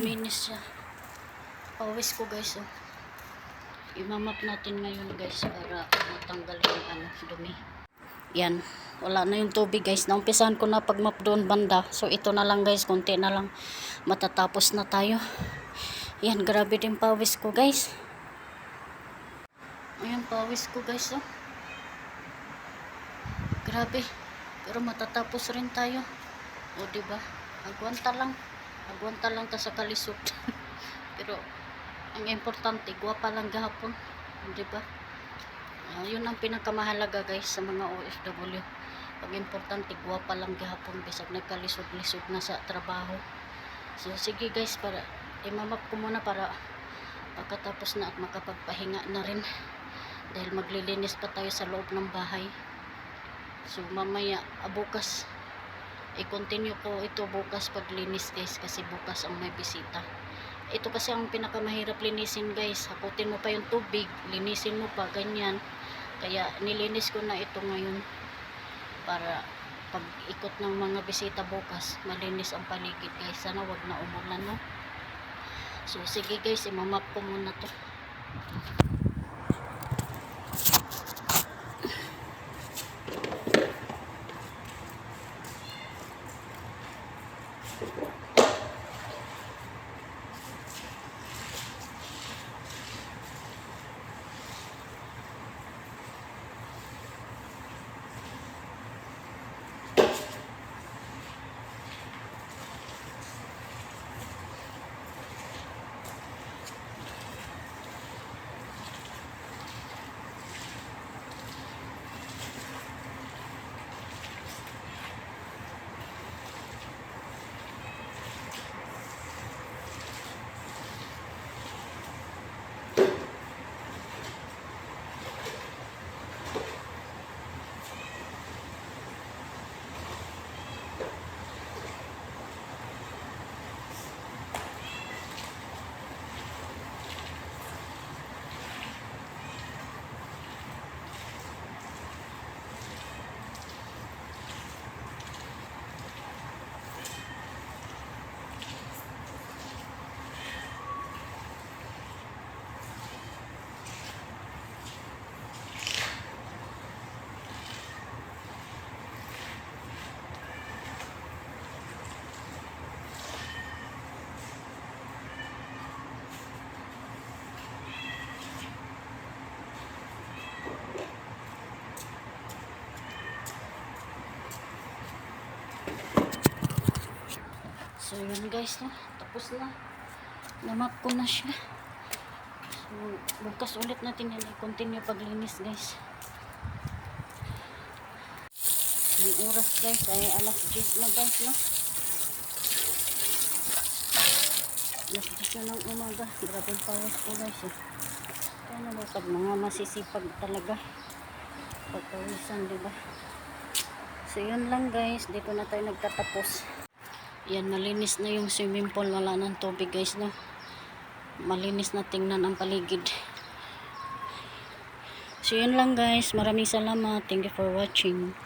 Minis siya. Pawis ko guys. Oh. Imamap natin ngayon guys para matanggal yung dumi. Yan. Wala na yung tubig guys. Naumpisahan ko na pagmap doon banda. So ito na lang guys. Konti na lang. Matatapos na tayo. Yan. Grabe din pawis ko guys. Ayan pawis ko guys. Oh. Grabe. Pero matatapos rin tayo. O diba? Agwanta lang. Agwanta lang ta sa kalisod. Pero ang importante, guwapa lang gahapon, di ba? Yun ang pinakamahalaga guys sa mga OFW. Pag importante, guwapa lang gahapon bisag nagkalisod-lisod na sa trabaho. So sige guys, para imamap ko muna para pagkatapos na at makapagpahinga na rin. Dahil maglilinis pa tayo sa loob ng bahay. So mamaya, bukas i-continue ko ito bukas paglinis guys, kasi bukas ang may bisita. Ito kasi ang pinakamahirap linisin guys. Hakutin mo pa yung tubig, linisin mo pa, ganyan. Kaya nilinis ko na ito ngayon para pag ikot ng mga bisita bukas, malinis ang paligid guys. Sana wag na umulan, no? So sige guys, imamap ko muna to. So yun guys, no? Tapos na. Namap ko na siya. So bukas ulit natin yan i-continue paglinis guys. Yung oras guys ay alas 10 na guys, no? Alas 10 na ng umaga. Grabe pawas ko guys, eh. Kaya na pag mga masisipag talaga pagpawisan, diba? So yun lang guys, dito na tayo nagtatapos. Yan, malinis na yung swimming pool. Wala ng tubig guys, no? Malinis na tingnan ang paligid. So yun lang guys, maraming salamat. Thank you for watching.